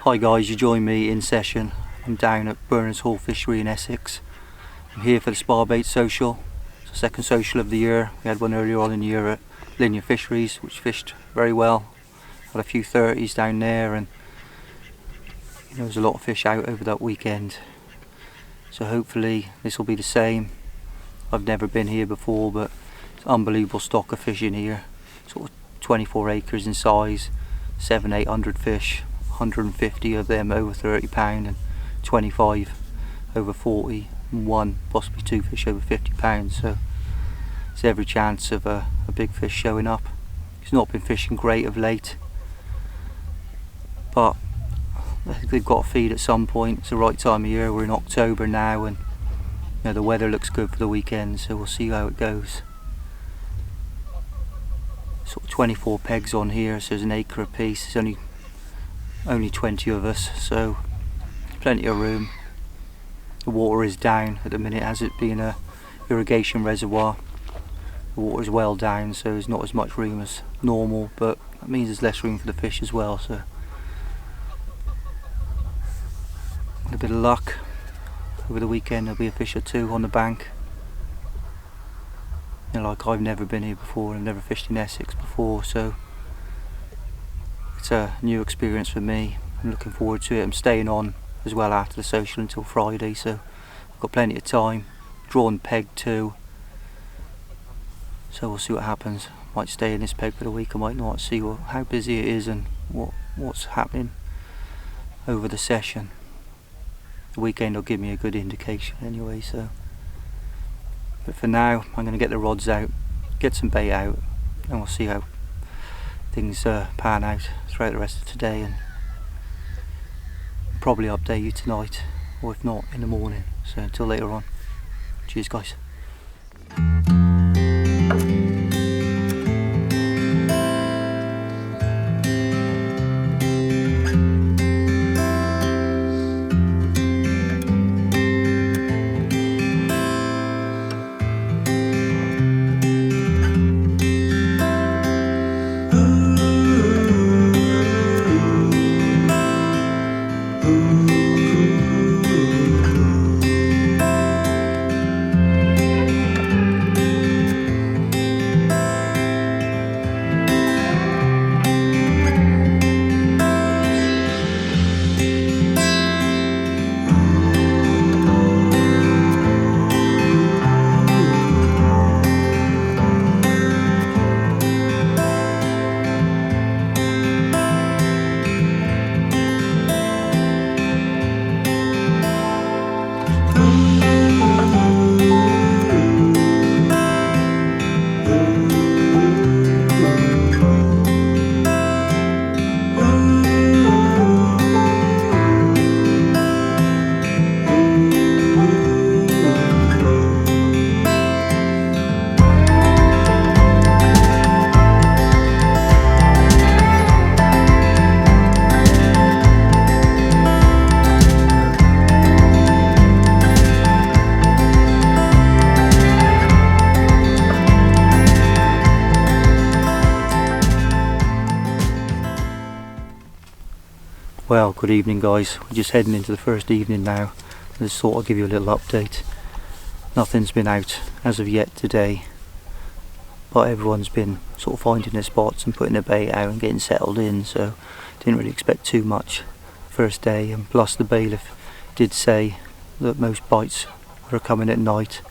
Hi guys, you join me in session. I'm down at Berners Hall Fishery in Essex. I'm here for the Sparbait Social. It's the second social of the year. We had one earlier on in the year at Linear Fisheries, which fished very well. Had a few 30s down there, and there was a lot of fish out over that weekend. So hopefully this will be the same. I've never been here before, but it's an unbelievable stock of fish in here. Sort of 24 acres in size, 700-800 fish. 150 of them over £30 and 25 over 40, and one, possibly two fish over £50. So there's every chance of a big fish showing up. He's not been fishing great of late, but I think they've got to feed at some point. It's the right time of year. We're in October now, and the weather looks good for the weekend, so we'll see how it goes. Sort of 24 pegs on here, so there's an acre a piece. It's only 20 of us, so plenty of room. The water is down at the minute, as it being a irrigation reservoir. The water is well down, so there's not as much room as normal, but that means there's less room for the fish as well. So with a bit of luck, over the weekend there'll be a fish or two on the bank. Like, I've never been here before, I've never fished in Essex before, so it's a new experience for me. I'm looking forward to it. I'm staying on as well after the social until Friday, so I've got plenty of time. Drawn peg too, so we'll see what happens. Might stay in this peg for the week, I might not. See how busy it is and what's happening over the session. The weekend will give me a good indication anyway. So, but for now, I'm going to get the rods out, get some bait out, and we'll see how things pan out throughout the rest of today, and probably update you tonight, or if not, in the morning. So until later on, cheers guys. Well, good evening guys. We're just heading into the first evening now. I just thought I'd give you a little update. Nothing's been out as of yet today, but everyone's been sort of finding their spots and putting their bait out and getting settled in, so didn't really expect too much first day. And plus the bailiff did say that most bites are coming at night,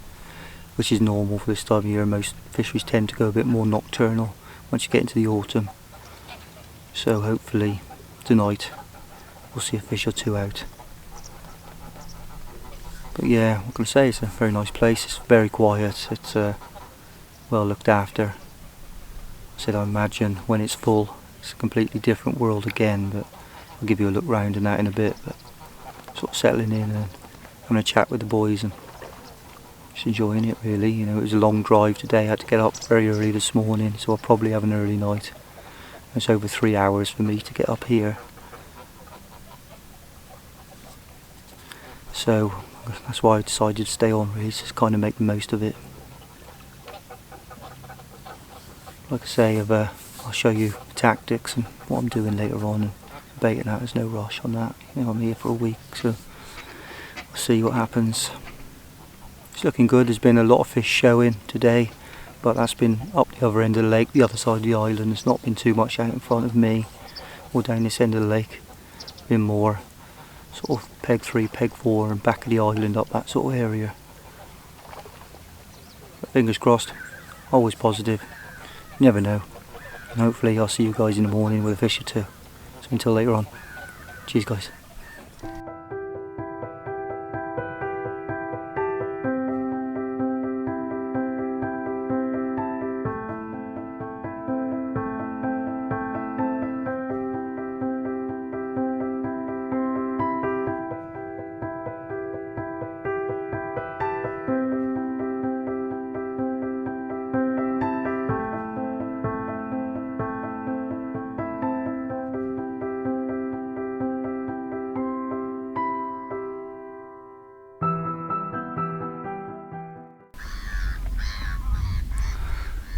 which is normal for this time of year. Most fisheries tend to go a bit more nocturnal once you get into the autumn, so hopefully tonight we'll see a fish or two out. But yeah, what can I say, it's a very nice place. It's very quiet, it's well looked after. I said I imagine when it's full it's a completely different world again, but I'll give you a look round and that in a bit. But sort of settling in and having a chat with the boys and just enjoying it really. It was a long drive today. I had to get up very early this morning, so I'll probably have an early night. It's over 3 hours for me to get up here. So that's why I decided to stay on really, just kind of make the most of it. Like I say, I'll show you tactics and what I'm doing later on, and bait and that, there's no rush on that. You know, I'm here for a week, so we'll see what happens. It's looking good. There's been a lot of fish showing today, but that's been up the other end of the lake, the other side of the island. There's not been too much out in front of me or down this end of the lake. Been more sort of peg 3, peg 4 and back of the island, up that sort of area. But fingers crossed, always positive, you never know. And hopefully I'll see you guys in the morning with a fish or two. So until later on, cheers guys.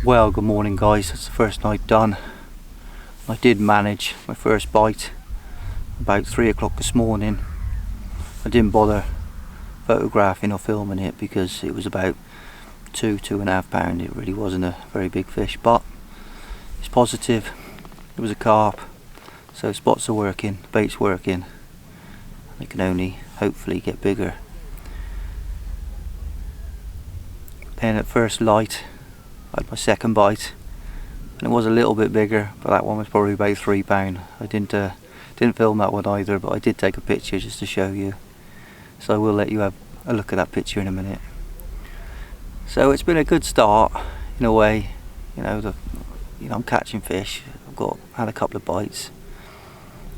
Well, good morning guys, it's the first night done. I did manage my first bite about 3 o'clock this morning. I didn't bother photographing or filming it because it was about 2.5 pound. It really wasn't a very big fish, but it's positive. It was a carp, so spots are working, bait's working. They can only hopefully get bigger. Then at first light I had my second bite, and it was a little bit bigger, but that one was probably about 3 pound. I didn't film that one either, but I did take a picture just to show you. So I will let you have a look at that picture in a minute. So it's been a good start in a way. You know, I'm catching fish. I've had a couple of bites.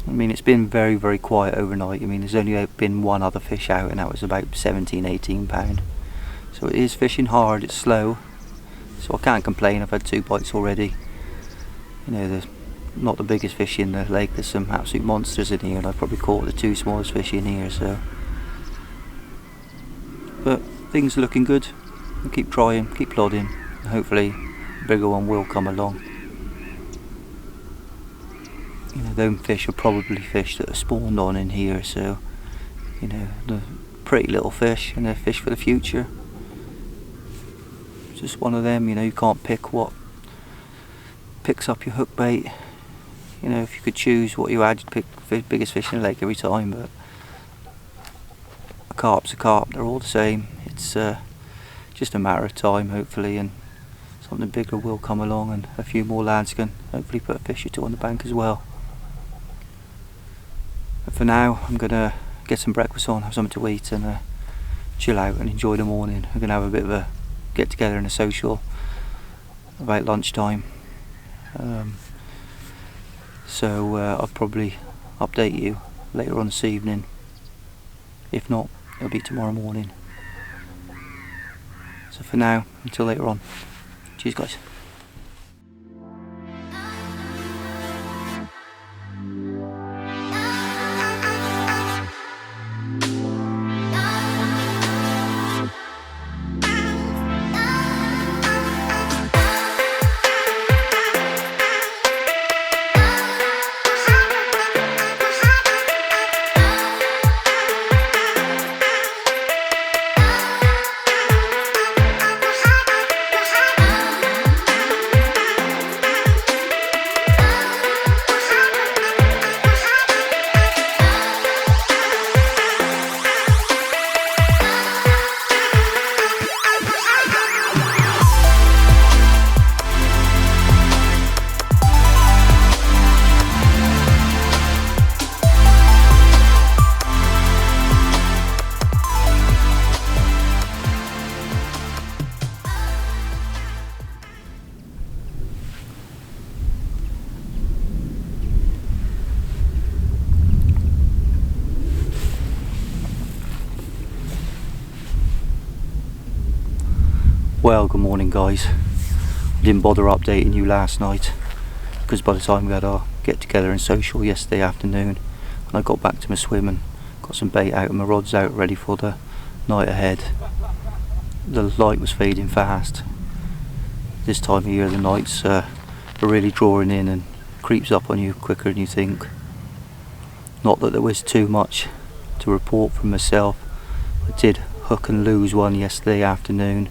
I mean, it's been very, very quiet overnight. I mean, there's only been one other fish out, and that was about 17-18 pound. So it is fishing hard. It's slow. So I can't complain. I've had 2 bites already. You know, there's not the biggest fish in the lake. There's some absolute monsters in here, and I've probably caught the 2 smallest fish in here. So, but things are looking good. I'll keep trying, keep plodding, and hopefully a bigger one will come along. You know, them fish are probably fish that are spawned on in here. So, you know, they're pretty little fish, and they're fish for the future. Just one of them, you know, you can't pick what picks up your hook bait. You know, if you could choose what you had, you'd pick the biggest fish in the lake every time, but a carp's a carp, they're all the same. It's just a matter of time, hopefully, and something bigger will come along, and a few more lads can hopefully put a fish or 2 on the bank as well. But for now, I'm going to get some breakfast on, have something to eat, and chill out and enjoy the morning. I'm going to have a bit of a get together in a social about lunchtime, so I'll probably update you later on this evening. If not, it'll be tomorrow morning. So for now, until later on, cheers guys. Well, good morning guys. I didn't bother updating you last night because by the time we had our get together and social yesterday afternoon, and I got back to my swim and got some bait out and my rods out ready for the night ahead, the light was fading fast. This time of year the nights are really drawing in and creeps up on you quicker than you think. Not that there was too much to report from myself. I did hook and lose one yesterday afternoon.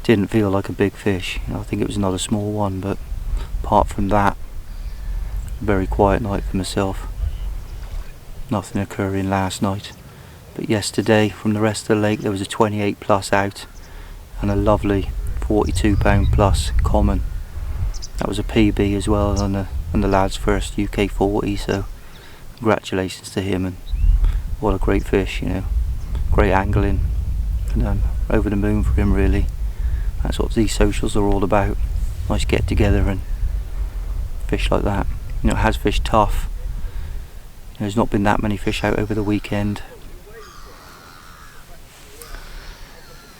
Didn't feel like a big fish. I think it was another small one, but apart from that, very quiet night for myself. Nothing occurring last night. But yesterday, from the rest of the lake, there was a 28 plus out and a lovely 42 pound plus common. That was a PB as well on the lad's first UK 40, so congratulations to him, and what a great fish, great angling, and over the moon for him really. That's what these socials are all about. Nice get together and fish like that. It has fished tough. There's not been that many fish out over the weekend,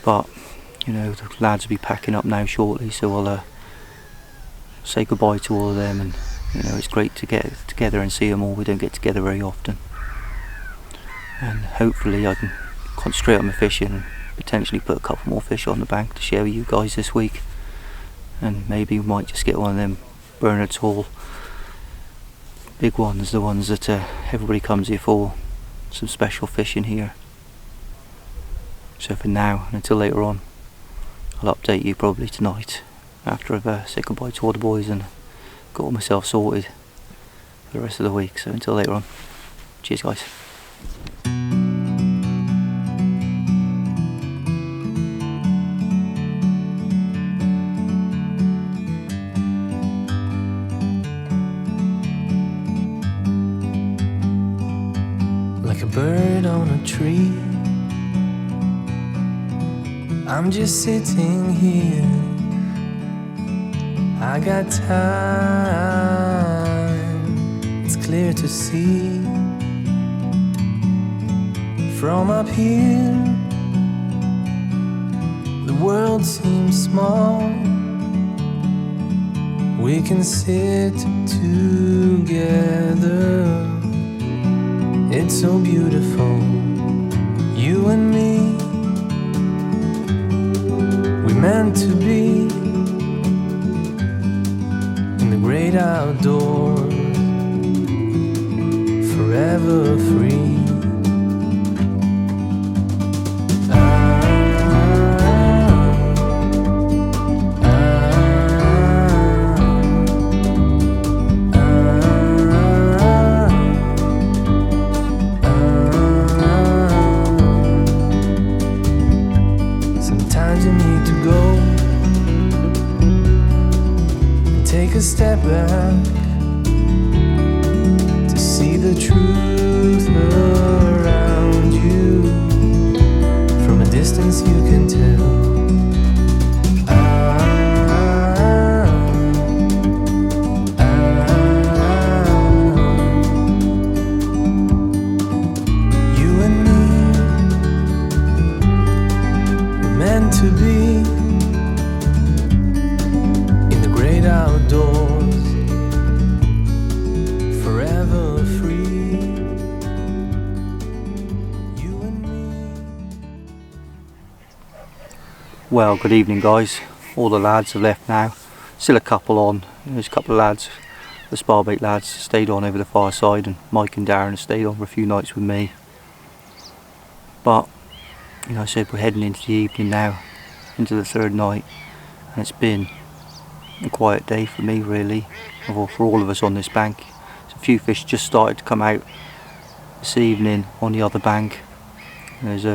but the lads will be packing up now shortly, so I'll say goodbye to all of them, and it's great to get together and see them all. We don't get together very often, and hopefully I can concentrate on my fishing and potentially put a couple more fish on the bank to share with you guys this week, and maybe we might just get one of them Berners Hall big ones, the ones that everybody comes here for, some special fishing here. So for now, and until later on, I'll update you probably tonight after I've said goodbye to all the boys and got all myself sorted for the rest of the week. So until later on, cheers guys. Like a bird on a tree, I'm just sitting here. I got time, it's clear to see. From up here, the world seems small. We can sit together. It's so beautiful, you and me. We meant to be in the great outdoors, forever free. Take a step back to see the truth around you. From a distance you can tell. You and me were meant to be outdoors, forever free. You and me. Well, good evening guys. All the lads have left now. Still a couple on. There's a couple of lads, the Sparbait lads, stayed on over the far side, and Mike and Darren have stayed on for a few nights with me. But I said we're heading into the evening now, into the third night, and it's been a quiet day for me really, or for all of us on this bank. So a few fish just started to come out this evening on the other bank. There's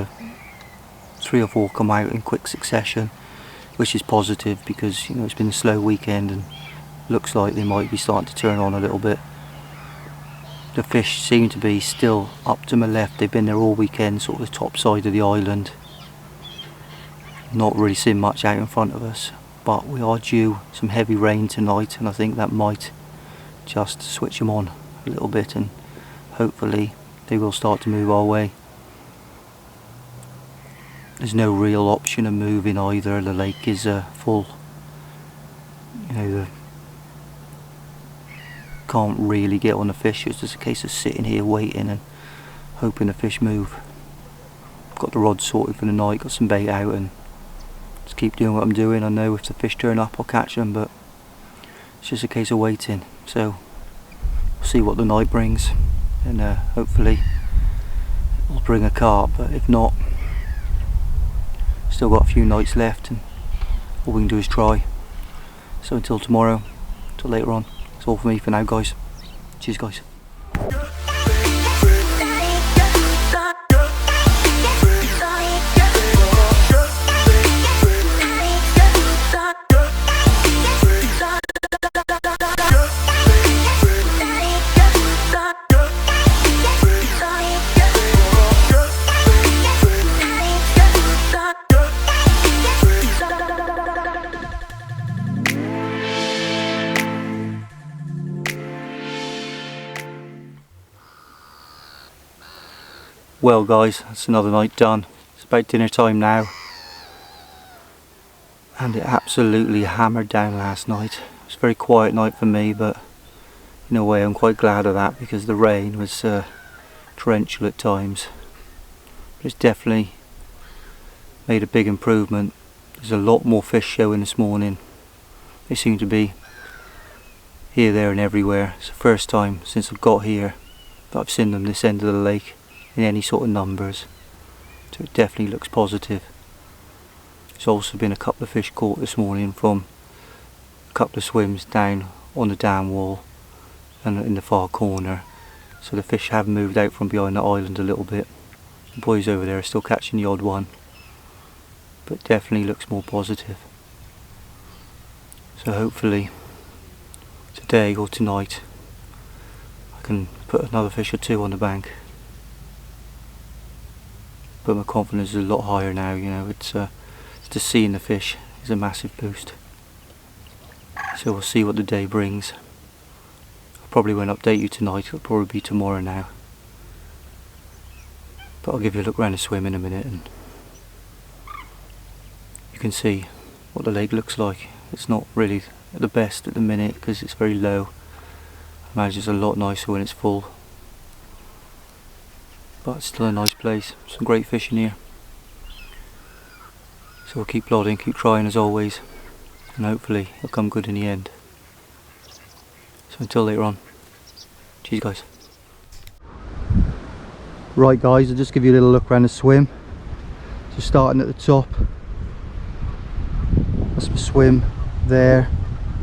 3 or 4 come out in quick succession, which is positive because it's been a slow weekend and looks like they might be starting to turn on a little bit. The fish seem to be still up to my left. They've been there all weekend, sort of the top side of the island. Not really seen much out in front of us. But we are due some heavy rain tonight, and I think that might just switch them on a little bit, and hopefully they will start to move our way. There's no real option of moving either. The lake is full. Can't really get on the fish. It's just a case of sitting here waiting and hoping the fish move. Got the rod sorted for the night, got some bait out, and just keep doing what I'm doing. I know if the fish turn up I'll catch them, but it's just a case of waiting. So we'll see what the night brings. and hopefully we'll bring a carp, but if not, still got a few nights left and all we can do is try. So until tomorrow, till later on, that's all for me for now, guys. Cheers, guys. Well guys, that's another night done. It's about dinner time now. And it absolutely hammered down last night. It was a very quiet night for me, but in a way I'm quite glad of that because the rain was torrential at times. But it's definitely made a big improvement. There's a lot more fish showing this morning. They seem to be here, there and everywhere. It's the first time since I've got here that I've seen them this end of the lake in any sort of numbers, so it definitely looks positive. There's also been a couple of fish caught this morning from a couple of swims down on the dam wall and in the far corner, so the fish have moved out from behind the island a little bit. The boys over there are still catching the odd one, but it definitely looks more positive. So hopefully today or tonight I can put another fish or two on the bank. But my confidence is a lot higher now, you know, it's just seeing the fish is a massive boost. So we'll see what the day brings. I probably won't update you tonight, it'll probably be tomorrow now. But I'll give you a look around the swim in a minute and you can see what the lake looks like. It's not really the best at the minute because it's very low. I imagine it's a lot nicer when it's full. But it's still a nice place, some great fish in here. So we'll keep plodding, keep trying as always, and hopefully it'll come good in the end. So until later on, cheers guys. Right guys, I'll just give you a little look around the swim. So starting at the top, that's the swim there,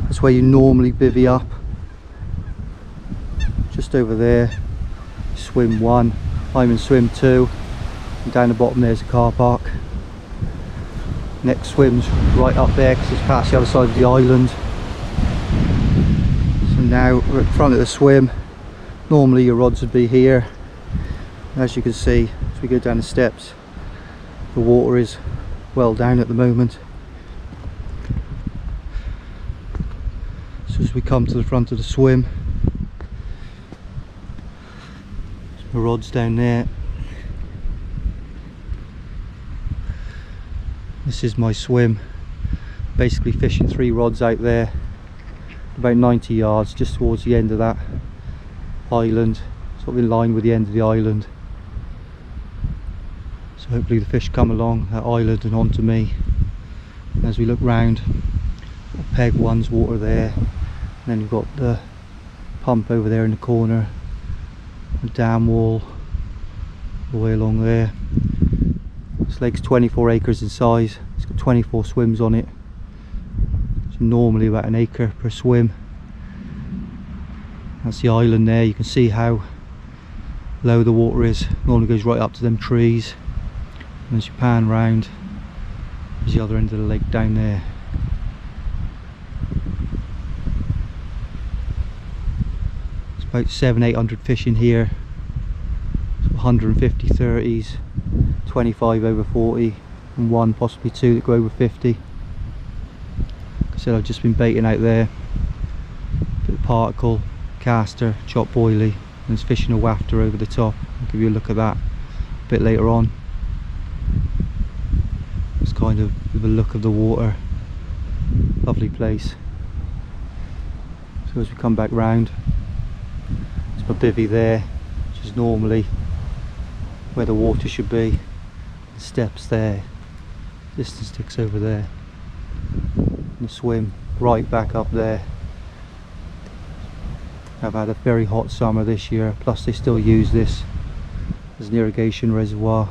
that's where you normally bivvy up. Just over there, swim 1. I'm in swim 2, and down the bottom there's a car park. Next swim's right up there because it's past the other side of the island. So now we're at front of the swim. Normally your rods would be here. As you can see, as we go down the steps, the water is well down at the moment. So as we come to the front of the swim, the rods down there. This is my swim, basically fishing 3 rods out there, about 90 yards, just towards the end of that island, sort of in line with the end of the island. So hopefully the fish come along that island and onto me. And as we look round, peg 1's water there, and then you've got the pump over there in the corner, the dam wall all the way along there. This lake's 24 acres in size, it's got 24 swims on it, so normally about an acre per swim. That's the island there, you can see how low the water is, normally goes right up to them trees, and as you pan round, there's the other end of the lake down there. About 700-800 fish in here, 150 30s, 25 over 40 and 1 possibly 2 that go over 50. Like I said, I've just been baiting out there, bit of particle, caster, chop boilie, and there's fishing a wafter over the top. I'll give you a look at that a bit later on. It's kind of the look of the water, lovely place. So as we come back round, it's my bivvy there, which is normally where the water should be. The steps there, distance sticks over there, and the swim right back up there. I've had a very hot summer this year, plus they still use this as an irrigation reservoir.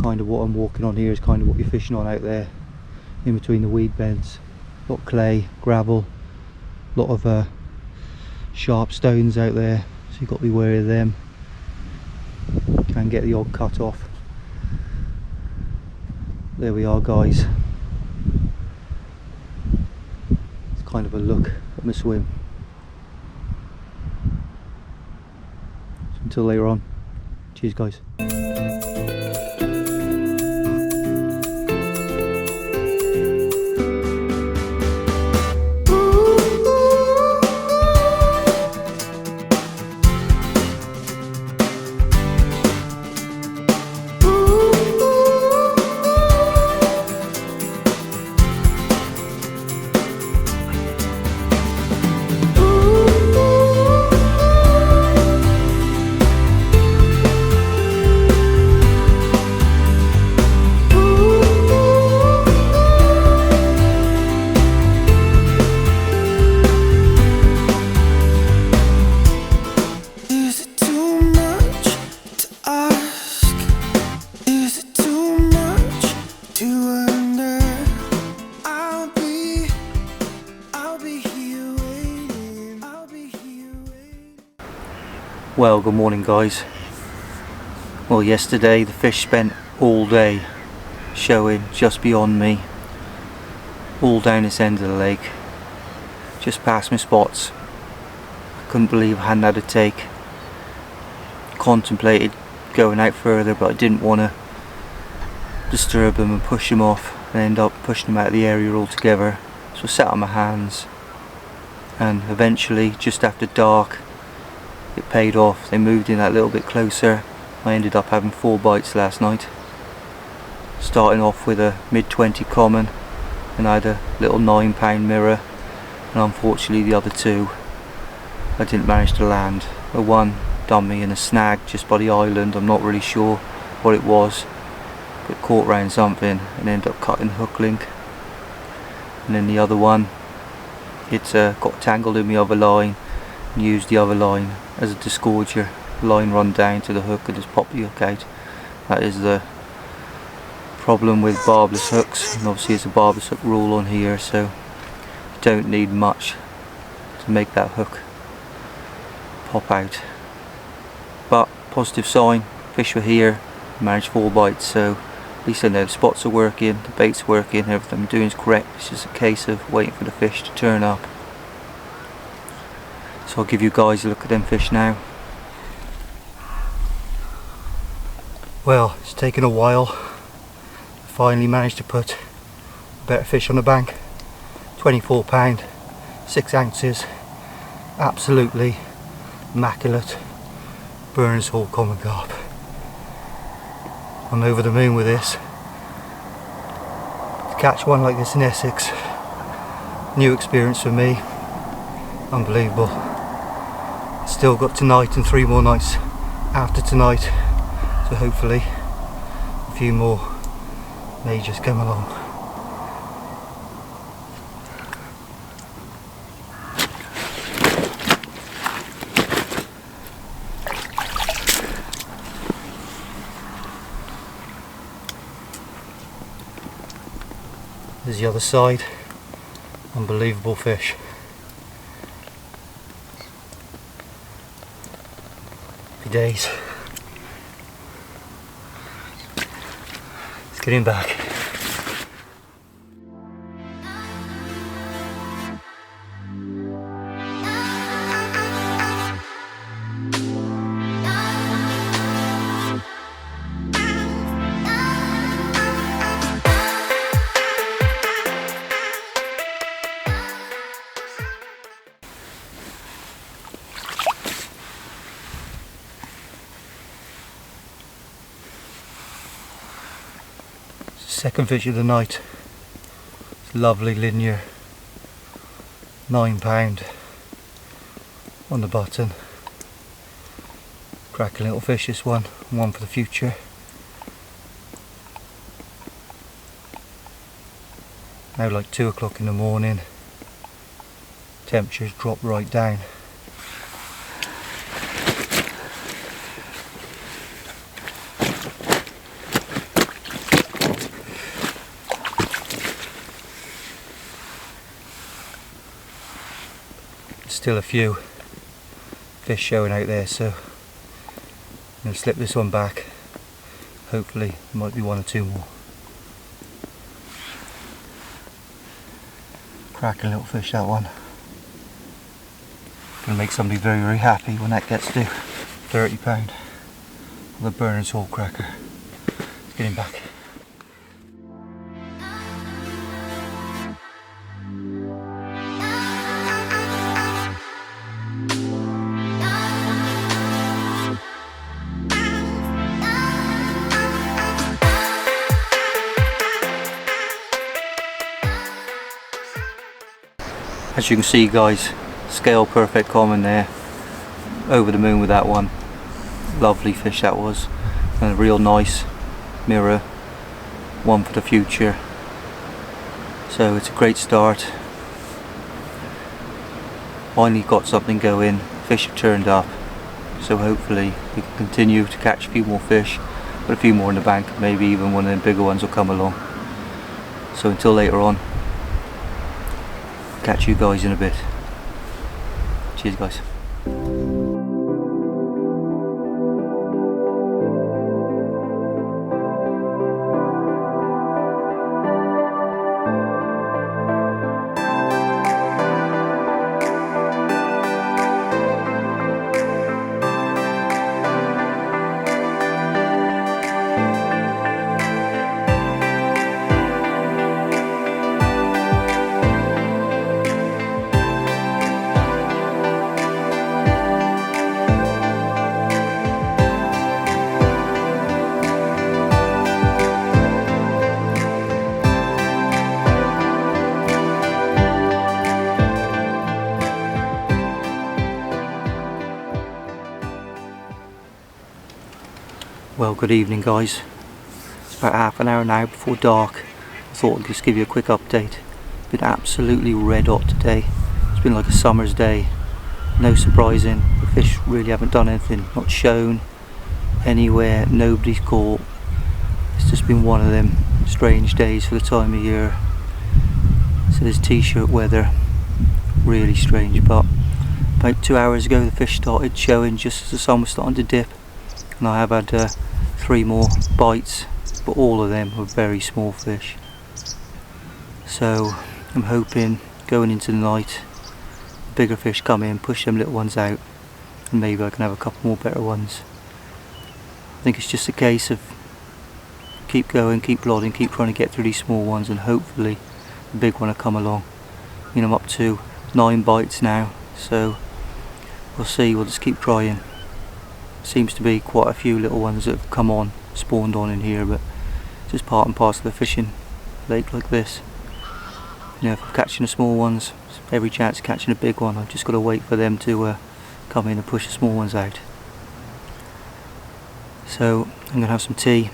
Kind of what I'm walking on here is kind of what you're fishing on out there, in between the weed beds. A lot of clay, gravel, a lot of sharp stones out there, so you've got to be wary of them. Can get the odd cut off. There we are, guys. It's kind of a look at my swim. So until later on, cheers guys. Well, good morning guys. Well, yesterday the fish spent all day showing just beyond me, all down this end of the lake, just past my spots. I couldn't believe I hadn't had a take. Contemplated going out further, but I didn't want to disturb them and push them off and end up pushing them out of the area altogether. So I sat on my hands, and eventually, just after dark, it paid off. They moved in that little bit closer. I ended up having 4 bites last night, starting off with a mid-20 common, and I had a little 9-pound mirror, and unfortunately the other 2 I didn't manage to land. The one done me in a snag just by the island. I'm not really sure what it was, but caught round something and ended up cutting the hook link. And then the other one, it's got tangled in the other line, and used the other line as a disgorger. Line run down to the hook and just pop the hook out. That is the problem with barbless hooks, and obviously it's a barbless hook rule on here, so you don't need much to make that hook pop out. But positive sign, fish were here, managed 4 bites, so at least I know the spots are working, the bait's working, everything I'm doing is correct. It's just a case of waiting for the fish to turn up. So I'll give you guys a look at them fish now. Well, it's taken a while. I finally managed to put a better fish on the bank. 24 pound, 6 ounces, absolutely immaculate Berners Hall common carp. I'm over the moon with this. To catch one like this in Essex, new experience for me, unbelievable. Still got tonight and 3 more nights after tonight, so hopefully a few more majors come along. There's the other side, unbelievable fish. Happy days. Let's get him back. Second fish of the night. It's lovely linear, 9 pound on the button. Cracking little fish, this one for the future. Now like 2 o'clock in the morning, temperatures drop right down. Still a few fish showing out there, so I'm going to slip this one back. Hopefully there might be 1 or 2 more. Cracking little fish, that one. Gonna make somebody very, very happy when that gets to £30 of the Berners Hall cracker. Let's get him back. As you can see guys, scale perfect common there. Over the moon with that one. Lovely fish that was. And a real nice mirror. One for the future. So it's a great start. Finally got something going. Fish have turned up. So hopefully we can continue to catch a few more fish. Put a few more in the bank. Maybe even one of them bigger ones will come along. So until later on, catch you guys in a bit. Cheers guys. Well, good evening guys. It's about half an hour now before dark. I thought I'd just give you a quick update. Been absolutely red hot today. It's been like a summer's day. No surprising. The fish really haven't done anything. Not shown anywhere. Nobody's caught. It's just been one of them strange days for the time of year. So there's t-shirt weather. Really strange. But about 2 hours ago the fish started showing just as the sun was starting to dip. And I have had 3 more bites, but all of them were very small fish. So I'm hoping going into the night, bigger fish come in, push them little ones out, and maybe I can have a couple more better ones. I think it's just a case of keep going, keep plodding, keep trying to get through these small ones, and hopefully the big one will come along. You know, I'm up to 9 bites now, so we'll see. We'll just keep trying. Seems to be quite a few little ones that have come on, spawned on in here, but just part and parcel of fishing a lake like this. You know, if I'm catching the small ones, every chance of catching a big one. I've just got to wait for them to come in and push the small ones out. So I'm going to have some tea,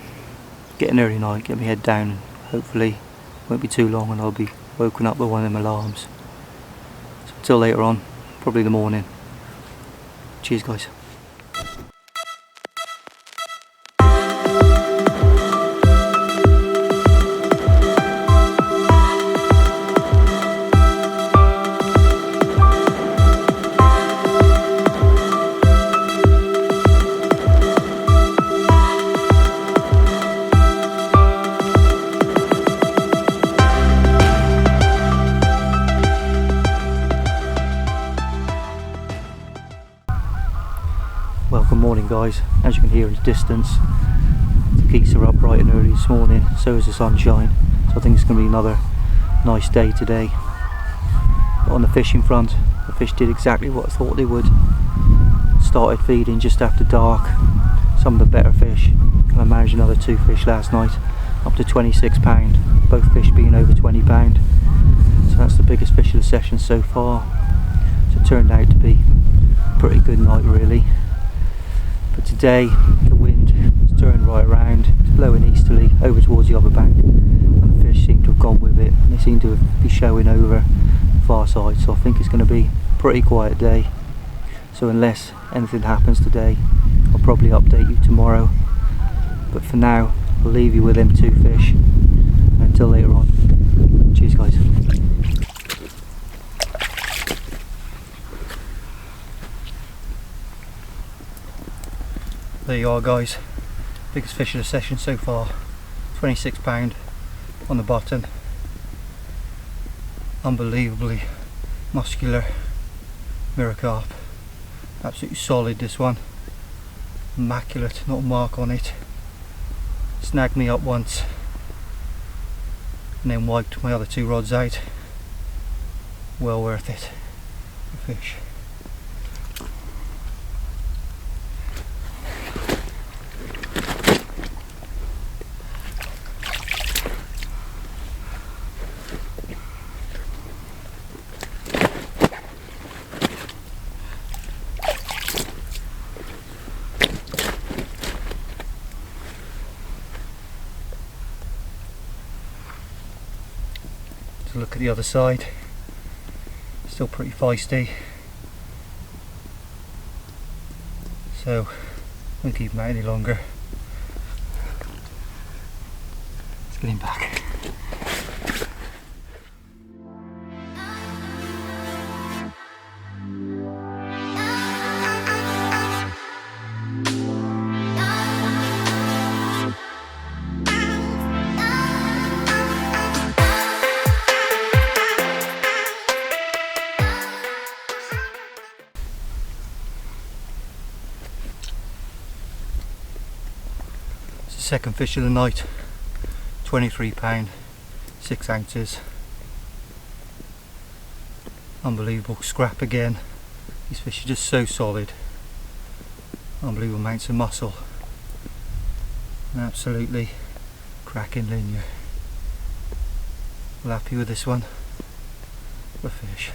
get an early night, get my head down, and hopefully it won't be too long and I'll be woken up by one of them alarms. So until later on, probably the morning. Cheers guys. Well, good morning guys. As you can hear in the distance, the geese are up bright and early this morning, so is the sunshine, so I think it's going to be another nice day today. But on the fishing front, the fish did exactly what I thought they would. Started feeding just after dark, some of the better fish, and I managed another 2 fish last night, up to £26, both fish being over £20, so that's the biggest fish of the session so far. So it turned out to be a pretty good night really. But today the wind has turned right around, it's blowing easterly over towards the other bank, and the fish seem to have gone with it, and they seem seem to be showing over the far side, so I think it's going to be a pretty quiet day. So unless anything happens today, I'll probably update you tomorrow. But for now, I'll leave you with them 2 fish. And until later on, cheers guys. There you are guys, biggest fish of the session so far, £26 on the bottom. Unbelievably muscular mirror carp, absolutely solid this one, immaculate, not a mark on it. Snagged me up once and then wiped my other 2 rods out. Well worth it, the fish. Look at the other side, still pretty feisty, so I won't keep him out any longer. Let's get him back. Second fish of the night, £23, 6 ounces. Unbelievable scrap again. These fish are just so solid. Unbelievable amounts of muscle. And absolutely cracking linear. Well, happy with this one. What a fish.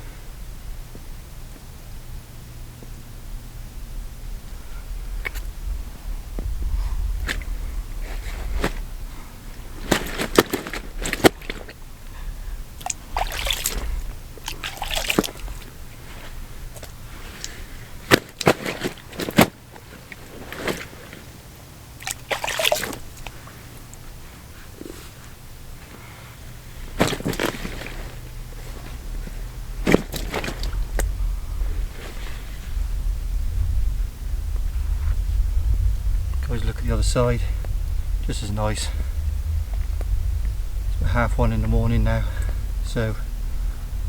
Guys, look at the other side, just as nice. It's about 1:30 in the morning now, so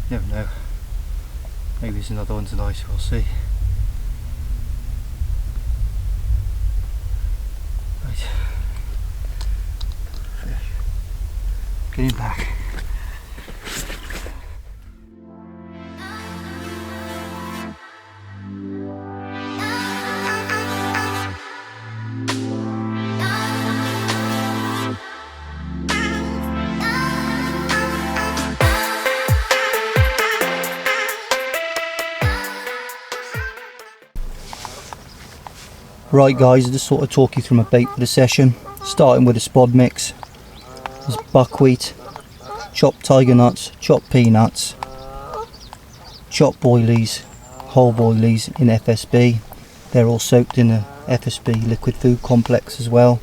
you never know, maybe there's another one tonight, we'll see. Right, get him back. Right guys, I just sort of talk you through my bait for the session. Starting with a spod mix. There's buckwheat, chopped tiger nuts, chopped peanuts, chopped boilies, whole boilies in FSB. They're all soaked in a FSB liquid food complex as well.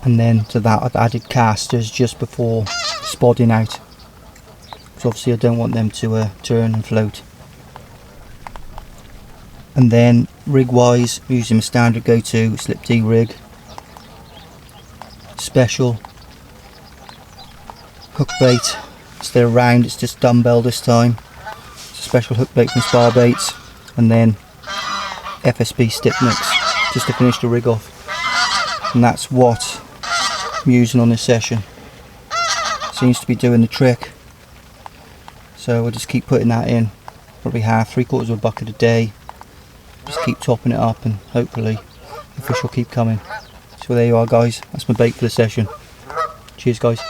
And then to that I've added casters just before spodding out, because obviously I don't want them to turn and float. And then rig wise, using my standard go-to slip D rig, special hook bait. Instead of round, it's just dumbbell this time. It's a special hook bait from Spar Baits, and then FSB stick mix just to finish the rig off. And that's what I'm using on this session. Seems to be doing the trick, so we'll just keep putting that in, probably half, 3/4 of a bucket a day. Just keep topping it up and hopefully the fish will keep coming. So there you are guys, that's my bait for the session. Cheers guys.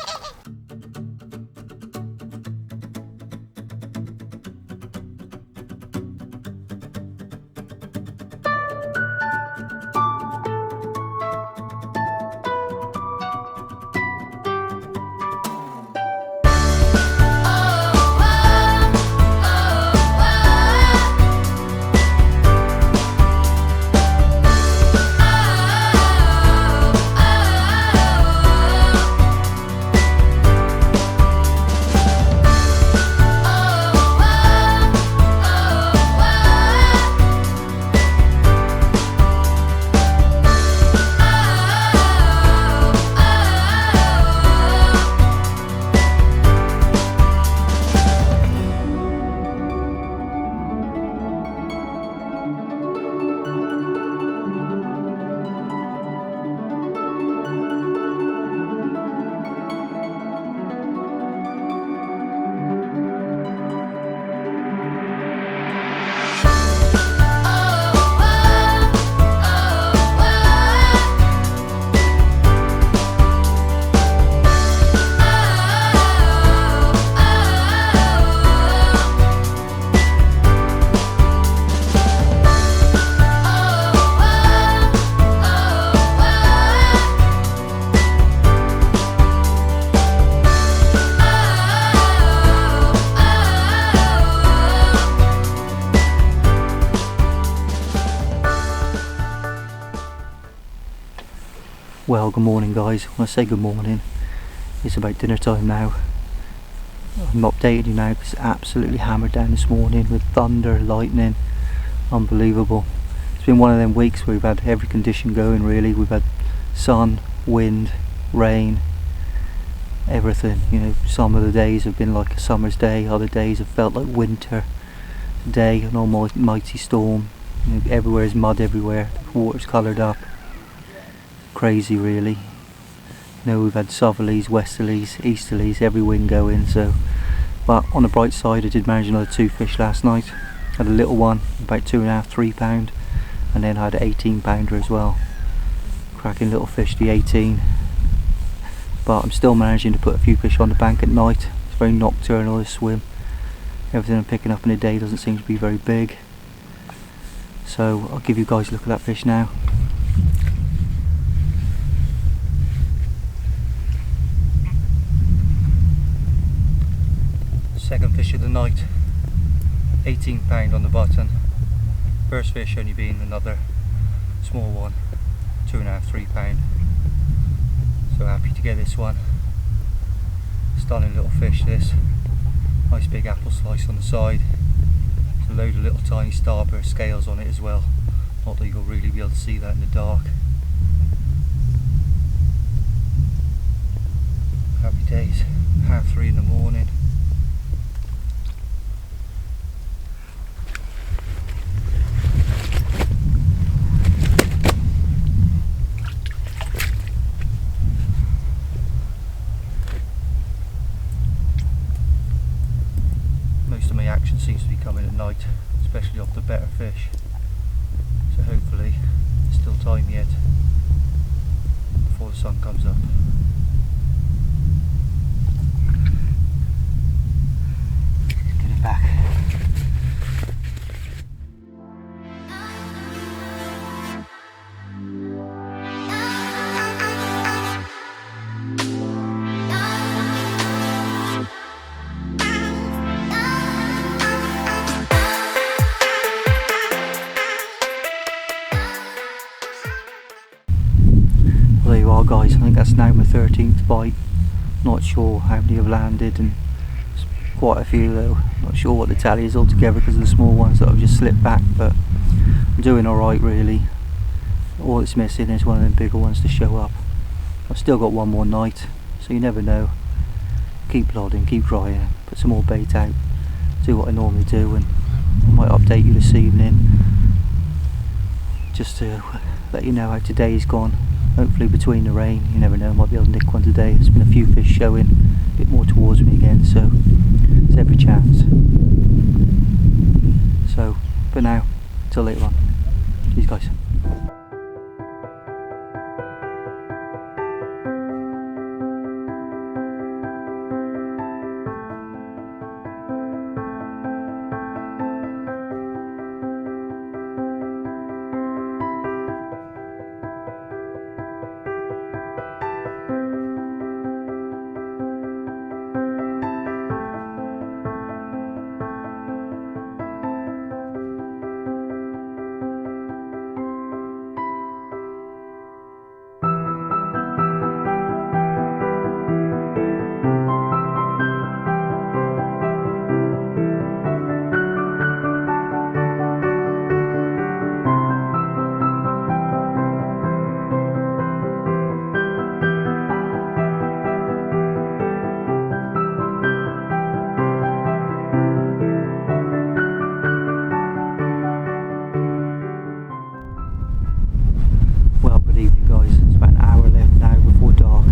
Well, good morning guys. When I say good morning, it's about dinner time now. I'm updating you now because it's absolutely hammered down this morning with thunder, lightning, unbelievable. It's been one of them weeks where we've had every condition going really. We've had sun, wind, rain, everything. You know, some of the days have been like a summer's day, other days have felt like winter. Today, an almighty storm. You know, everywhere is mud everywhere, the water's coloured up. Crazy really. You know, we've had southerlies, westerlies, easterlies, every wind going, so. But on the bright side, I did manage another 2 fish last night. Had a little one, about 2.5, 3 pound, and then I had an 18 pounder as well. Cracking little fish, the 18. But I'm still managing to put a few fish on the bank at night. It's very nocturnal, this swim. Everything I'm picking up in the day doesn't seem to be very big. So I'll give you guys a look at that fish now. Second fish of the night, 18 pound on the button. First fish only being another small one, 2.5, 3 pound. So happy to get this one. Stunning little fish this. Nice big apple slice on the side. There's a load of little tiny starburst scales on it as well. Not that you'll really be able to see that in the dark. Happy days. 3:30 in the morning. Most of my action seems to be coming at night, especially off the better fish. So hopefully there's still time yet before the sun comes up. Getting back. Well, there you are guys, I think that's now my 13th bite. Not sure how many have landed, and it's quite a few though. Not sure what the tally is altogether because of the small ones that I've just slipped back, but I'm doing alright really. All it's missing is one of them bigger ones to show up. I've still got one more night, so you never know. Keep plodding, keep trying, put some more bait out, do what I normally do, and I might update you this evening just to let you know how today's gone. Hopefully between the rain, you never know, I might be able to nick one today. There's been a few fish showing a bit more towards me again, so there's every chance. So, for now, till later on. Cheers guys. Well, good evening guys. It's about an hour left now before dark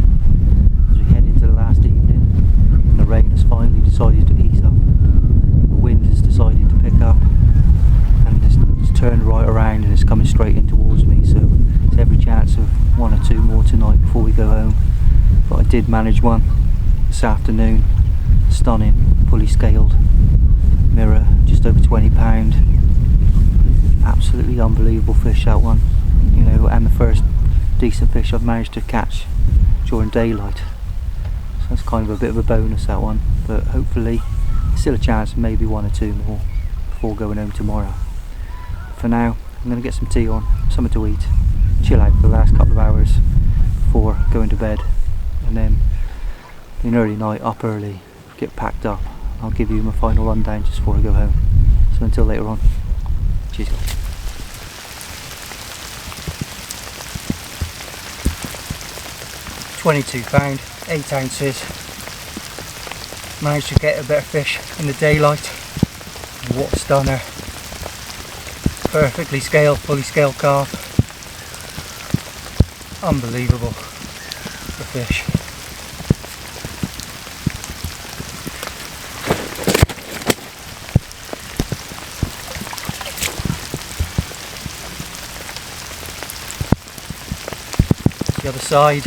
as we head into the last evening, and the rain has finally decided to ease up. The wind has decided to pick up, and it's turned right around and it's coming straight in towards me, so there's every chance of 1 or 2 more tonight before we go home. But I did manage one this afternoon. Stunning, fully scaled mirror, just over 20 pound. Absolutely unbelievable fish, that one. You know, and the first decent fish I've managed to catch during daylight. So that's kind of a bit of a bonus, that one. But hopefully, still a chance of maybe 1 or 2 more before going home tomorrow. For now, I'm going to get some tea on, something to eat, chill out for the last couple of hours before going to bed, and then in early night, up early, get packed up. I'll give you my final rundown just before I go home. So until later on, cheers guys. £22, 8 ounces. Managed to get a bit of fish in the daylight. What a stunner. Perfectly scaled, fully scaled carp. Unbelievable, the fish. The other side,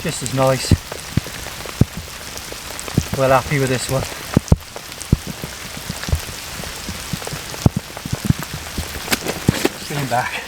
just as nice. Well happy with this one. Sitting back.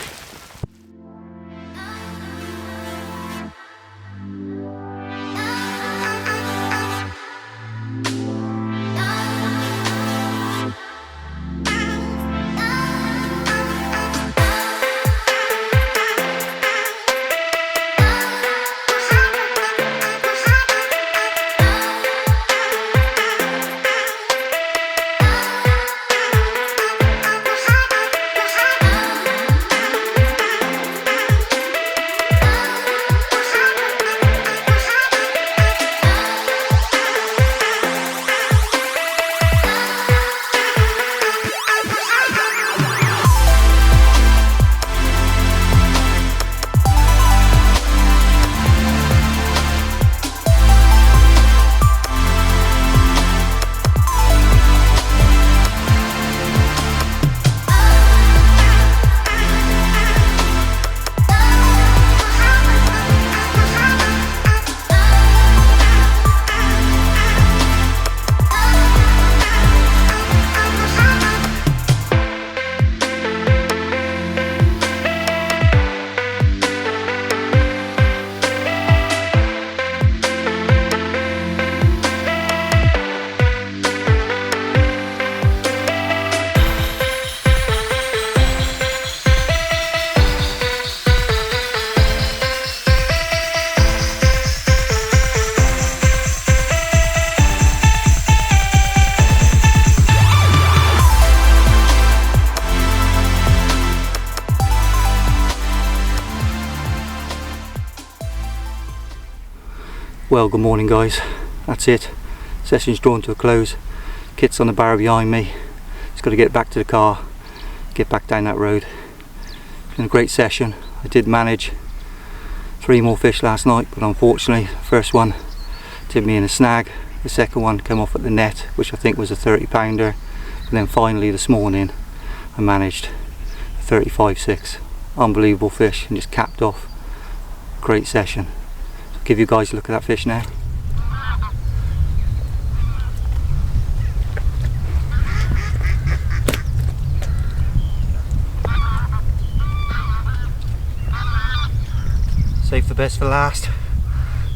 Well, good morning guys, that's it. Session's drawn to a close. Kit's on the barrow behind me. Just got to get back to the car, get back down that road. It's been a great session. I did manage 3 more fish last night, but unfortunately the first one did me in a snag. The second one came off at the net, which I think was a 30-pounder. And then finally this morning I managed a 35.6. Unbelievable fish, and just capped off. Great session. Give you guys a look at that fish now. Save the best for last.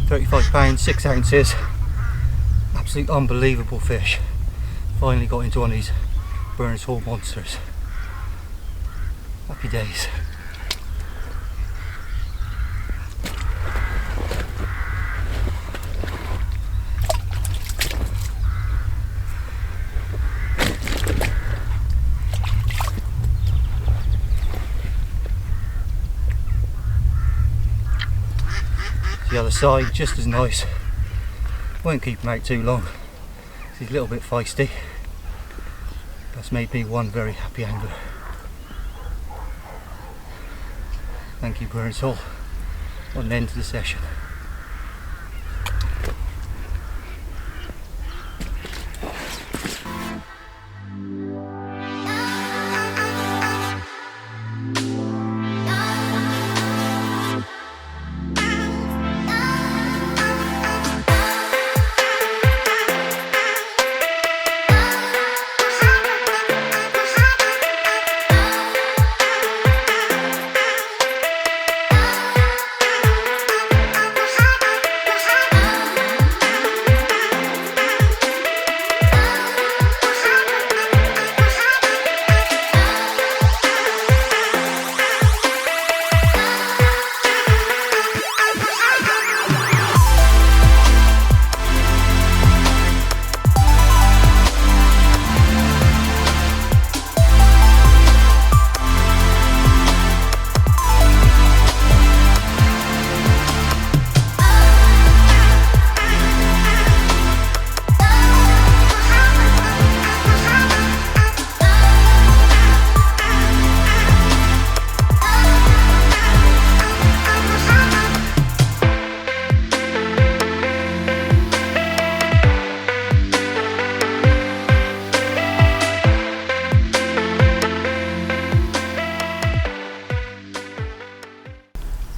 35 pounds, 6 ounces. Absolute unbelievable fish. Finally got into one of these Berners Hall monsters. Happy days. The other side, just as nice. Won't keep him out too long. He's a little bit feisty. That's made me one very happy angler. Thank you, Berners Hall. What an end to the session.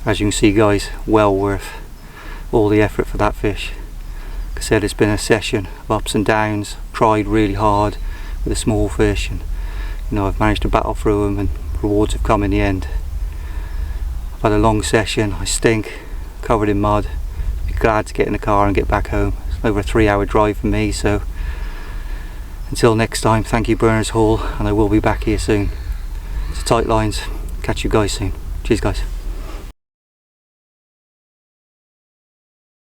As you can see guys, well worth all the effort for that fish. Like I said, it's been a session of ups and downs, tried really hard with a small fish, and you know, I've managed to battle through them and rewards have come in the end. I've had a long session, I stink, covered in mud, be glad to get in the car and get back home. It's over a 3-hour drive for me, so until next time, thank you Berners Hall, and I will be back here soon. So tight lines, catch you guys soon. Cheers guys.